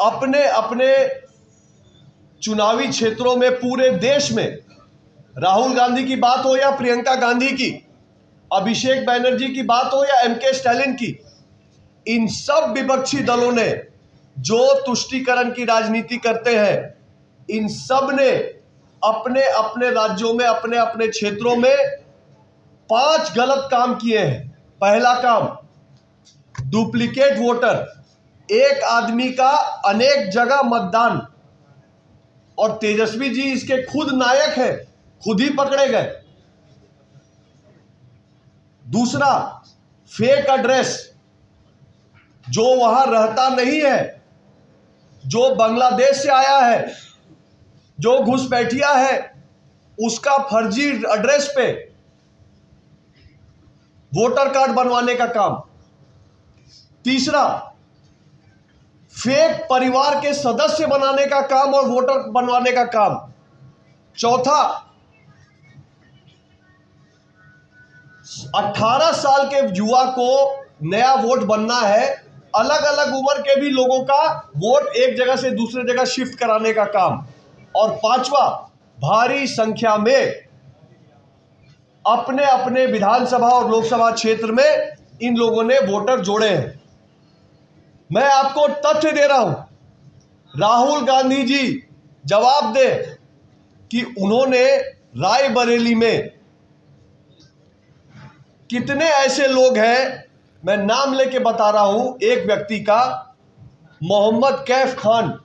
अपने अपने चुनावी क्षेत्रों में पूरे देश में, राहुल गांधी की बात हो या प्रियंका गांधी की, अभिषेक बैनर्जी की बात हो या एमके स्टैलिन की, इन सब विपक्षी दलों ने जो तुष्टीकरण की राजनीति करते हैं, इन सब ने अपने अपने राज्यों में, अपने अपने क्षेत्रों में 5 गलत काम किए हैं। पहला काम, डुप्लीकेट वोटर, एक आदमी का अनेक जगह मतदान, और तेजस्वी जी इसके खुद नायक हैं, खुद ही पकड़े गए। दूसरा, फेक एड्रेस, जो वहां रहता नहीं है, जो बांग्लादेश से आया है, जो घुसपैठिया है, उसका फर्जी एड्रेस पे वोटर कार्ड बनवाने का काम। तीसरा, फेक परिवार के सदस्य बनाने का काम और वोटर बनवाने का काम। चौथा, 18 साल के युवा को नया वोट बनना है, अलग अलग उम्र के भी लोगों का वोट एक जगह से दूसरे जगह शिफ्ट कराने का काम। और पांचवा, भारी संख्या में अपने अपने विधानसभा और लोकसभा क्षेत्र में इन लोगों ने वोटर जोड़े हैं। मैं आपको तथ्य दे रहा हूं, राहुल गांधी जी जवाब दे कि उन्होंने रायबरेली में कितने ऐसे लोग हैं, मैं नाम लेके बता रहा हूं, एक व्यक्ति का, मोहम्मद कैफ खान,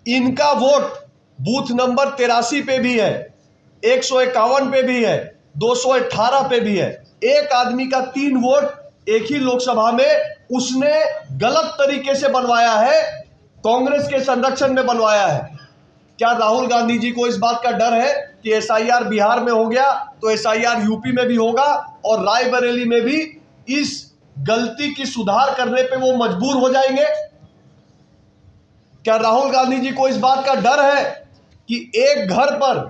इनका वोट बूथ नंबर 83 पे भी है, 151 पे भी है, 218 पे भी है। एक आदमी का 3 वोट एक ही लोकसभा में उसने गलत तरीके से बनवाया है, कांग्रेस के संरक्षण में बनवाया है। क्या राहुल गांधी जी को इस बात का डर है कि एसआईआर बिहार में हो गया तो एसआईआर यूपी में भी होगा और रायबरेली में भी इस गलती की सुधार करने पे वो मजबूर हो जाएंगे? क्या राहुल गांधी जी को इस बात का डर है कि एक घर पर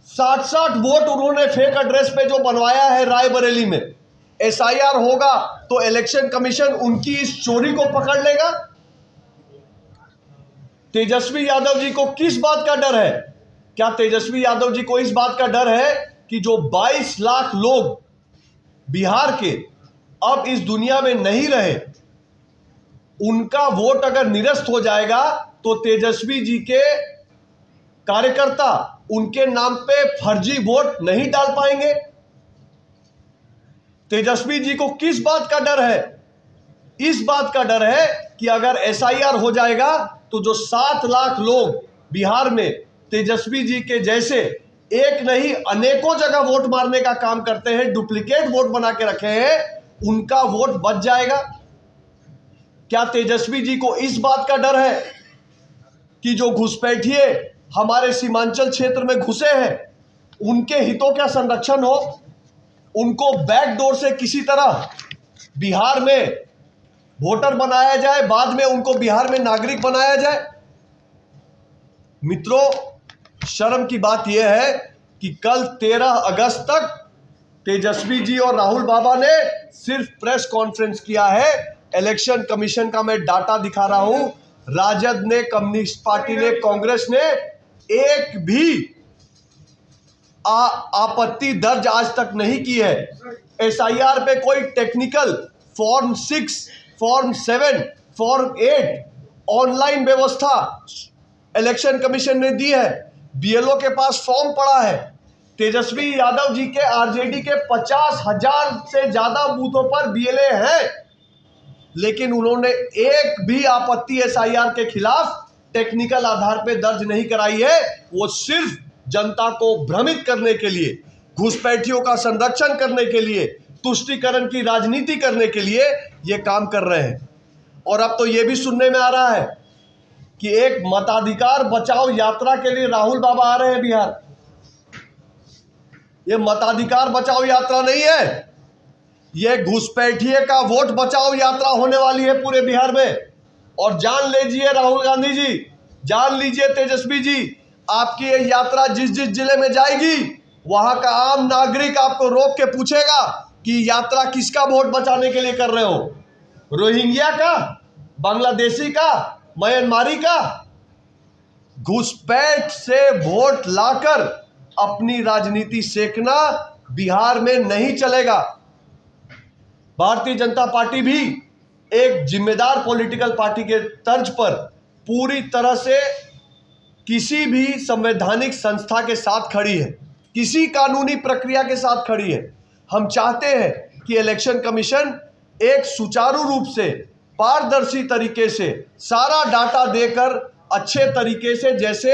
60-60 वोट उन्होंने फेक एड्रेस पे जो बनवाया है रायबरेली में, एसआईआर होगा तो इलेक्शन कमीशन उनकी इस चोरी को पकड़ लेगा? तेजस्वी यादव जी को किस बात का डर है? क्या तेजस्वी यादव जी को इस बात का डर है कि जो 22 लाख लोग बिहार के अब इस दुनिया में नहीं रहे, उनका वोट अगर निरस्त हो जाएगा तो तेजस्वी जी के कार्यकर्ता उनके नाम पे फर्जी वोट नहीं डाल पाएंगे? तेजस्वी जी को किस बात का डर है? इस बात का डर है कि अगर एसआईआर हो जाएगा तो जो 7 लाख लोग बिहार में तेजस्वी जी के जैसे एक नहीं अनेकों जगह वोट मारने का काम करते हैं, डुप्लीकेट वोट बना के रखे हैं, उनका वोट बच जाएगा। क्या तेजस्वी जी को इस बात का डर है कि जो घुसपैठिए हमारे सीमांचल क्षेत्र में घुसे हैं, उनके हितों का संरक्षण हो, उनको बैकडोर से किसी तरह बिहार में वोटर बनाया जाए, बाद में उनको बिहार में नागरिक बनाया जाए? मित्रों, शर्म की बात यह है कि कल 13 अगस्त तक तेजस्वी जी और राहुल बाबा ने सिर्फ प्रेस कॉन्फ्रेंस किया है। इलेक्शन कमीशन का मैं डाटा दिखा रहा हूं, राजद ने, कम्युनिस्ट पार्टी ने, कांग्रेस ने एक भी आपत्ति दर्ज आज तक नहीं की है। एसआईआर पे कोई technical form 6, form 7, form 8 online व्यवस्था इलेक्शन कमीशन ने दी है। बीएलओ के पास फॉर्म पड़ा है। तेजस्वी यादव जी के आरजेडी के 50,000 से ज्यादा बूथों पर बीएलए हैं, लेकिन उन्होंने एक भी आपत्ति एसआईआर के खिलाफ टेक्निकल आधार पर दर्ज नहीं कराई है। वो सिर्फ जनता को भ्रमित करने के लिए, घुसपैठियों का संरक्षण करने के लिए, तुष्टीकरण की राजनीति करने के लिए ये काम कर रहे हैं। और अब तो ये भी सुनने में आ रहा है कि एक मताधिकार बचाओ यात्रा के लिए राहुल बाबा आ रहे हैं बिहार। ये मताधिकार बचाओ यात्रा नहीं है, ये घुसपैठिए का वोट बचाओ यात्रा होने वाली है पूरे बिहार में। और जान लीजिए राहुल गांधी जी, जान लीजिए तेजस्वी जी, आपकी ये यात्रा जिस जिस जिले में जाएगी, वहां का आम नागरिक आपको रोक के पूछेगा कि यात्रा किसका वोट बचाने के लिए कर रहे हो, रोहिंग्या का बांग्लादेशी का, म्यांमारी का। घुसपैठ से वोट लाकर अपनी राजनीति सेकना बिहार में नहीं चलेगा। भारतीय जनता पार्टी भी एक जिम्मेदार पॉलिटिकल पार्टी के तर्ज पर पूरी तरह से किसी भी संवैधानिक संस्था के साथ खड़ी है, किसी कानूनी प्रक्रिया के साथ खड़ी है। हम चाहते हैं कि इलेक्शन कमीशन एक सुचारू रूप से, पारदर्शी तरीके से सारा डाटा देकर अच्छे तरीके से जैसे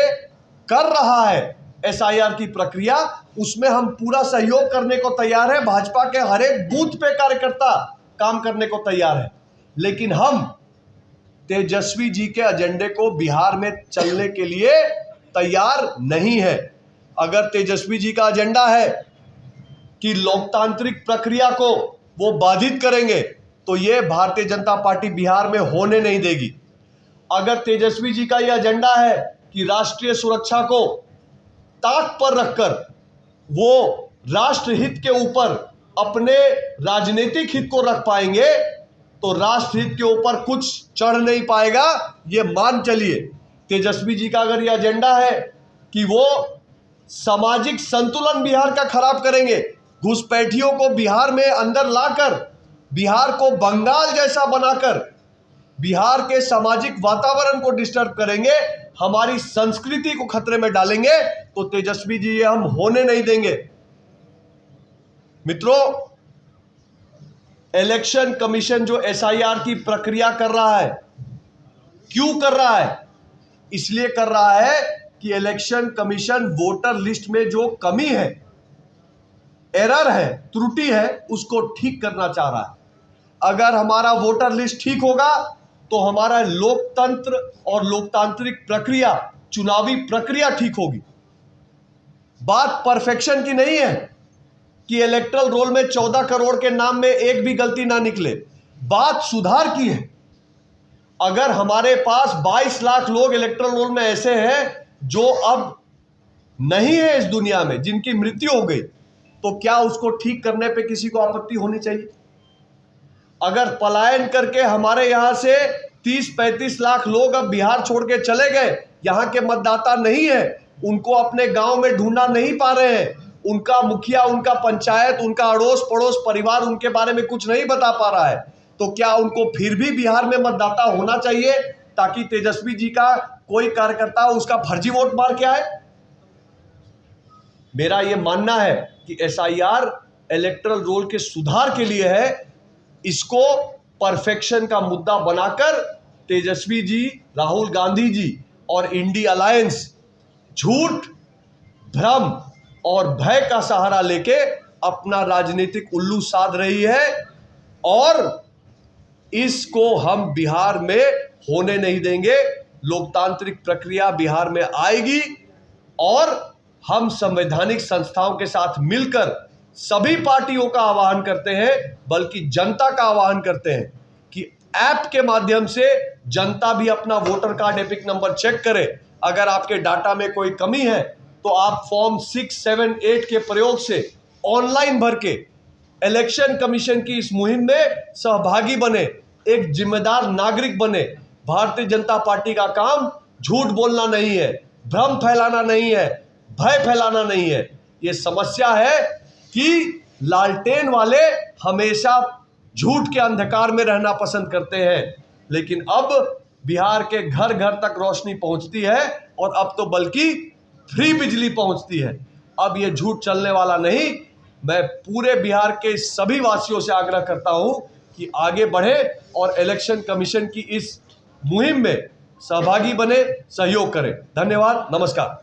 कर रहा है एसआईआर की प्रक्रिया, उसमें हम पूरा सहयोग करने को तैयार है। भाजपा के हर एक बूथ पे कार्यकर्ता काम करने को तैयार है, लेकिन हम तेजस्वी जी के एजेंडे को बिहार में चलने के लिए तैयार नहीं है। अगर तेजस्वी जी का एजेंडा है कि लोकतांत्रिक प्रक्रिया को वो बाधित करेंगे, तो ये भारतीय जनता पार्टी बिहार में होने नहीं देगी। अगर तेजस्वी जी का यह एजेंडा है कि राष्ट्रीय सुरक्षा को ताक पर रखकर वो राष्ट्रहित के ऊपर अपने राजनीतिक हित को रख पाएंगे, तो राष्ट्रहित के ऊपर कुछ चढ़ नहीं पाएगा, ये मान चलिए। तेजस्वी जी का अगर यह एजेंडा है कि वो सामाजिक संतुलन बिहार का खराब करेंगे, घुसपैठियों को बिहार में अंदर लाकर बिहार को बंगाल जैसा बनाकर बिहार के सामाजिक वातावरण को डिस्टर्ब करेंगे, हमारी संस्कृति को खतरे में डालेंगे, तो तेजस्वी जी ये हम होने नहीं देंगे। मित्रों, इलेक्शन कमीशन जो एसआईआर की प्रक्रिया कर रहा है, क्यों कर रहा है? इसलिए कर रहा है कि इलेक्शन कमीशन वोटर लिस्ट में जो कमी है, एरर है, त्रुटि है, उसको ठीक करना चाह रहा है। अगर हमारा वोटर लिस्ट ठीक होगा तो हमारा लोकतंत्र और लोकतांत्रिक प्रक्रिया, चुनावी प्रक्रिया ठीक होगी। बात परफेक्शन की नहीं है कि इलेक्टरल रोल में 14 करोड़ के नाम में एक भी गलती ना निकले, बात सुधार की है। अगर हमारे पास 22 लाख लोग इलेक्टरल रोल में ऐसे हैं जो अब नहीं है इस दुनिया में, जिनकी मृत्यु हो गई, तो क्या उसको ठीक करने पे किसी को आपत्ति होनी चाहिए? अगर पलायन करके हमारे यहां से 30-35 लाख लोग अब बिहार छोड़ के चले गए, यहां के मतदाता नहीं है, उनको अपने गांव में ढूंढना नहीं पा रहे हैं, उनका मुखिया, उनका पंचायत, उनका अड़ोस पड़ोस परिवार उनके बारे में कुछ नहीं बता पा रहा है, तो क्या उनको फिर भी बिहार में मतदाता होना चाहिए ताकि तेजस्वी जी का कोई कार्यकर्ता उसका फर्जी वोट मार के आए? मेरा यह मानना है कि एसआईआर इलेक्टरल रोल के सुधार के लिए है। इसको परफेक्शन का मुद्दा बनाकर तेजस्वी जी, राहुल गांधी जी और इंडी अलायंस झूठ, भ्रम और भय का सहारा लेके अपना राजनीतिक उल्लू साध रही है, और इसको हम बिहार में होने नहीं देंगे। लोकतांत्रिक प्रक्रिया बिहार में आएगी और हम संवैधानिक संस्थाओं के साथ मिलकर सभी पार्टियों का आह्वान करते हैं, बल्कि जनता का आह्वान करते हैं कि ऐप के माध्यम से जनता भी अपना voter card EPIC number check करे। अगर आपके डाटा में कोई कमी है तो आप फॉर्म 678 के प्रयोग से ऑनलाइन भर के इलेक्शन कमीशन की इस मुहिम में सहभागी बने, एक जिम्मेदार नागरिक बने। भारतीय जनता पार्टी का काम झूठ बोलना नहीं है, भ्रम फैलाना नहीं है, भय फैलाना नहीं है। ये समस्या है कि लालटेन वाले हमेशा झूठ के अंधकार में रहना पसंद करते हैं, लेकिन अब बिहार के घर घर तक रोशनी पहुंचती है, और अब तो बल्कि फ्री बिजली पहुंचती है। अब ये झूठ चलने वाला नहीं। मैं पूरे बिहार के सभी वासियों से आग्रह करता हूं कि आगे बढ़े और इलेक्शन कमीशन की इस मुहिम में सहभागी बने, सहयोग करें। धन्यवाद, नमस्कार।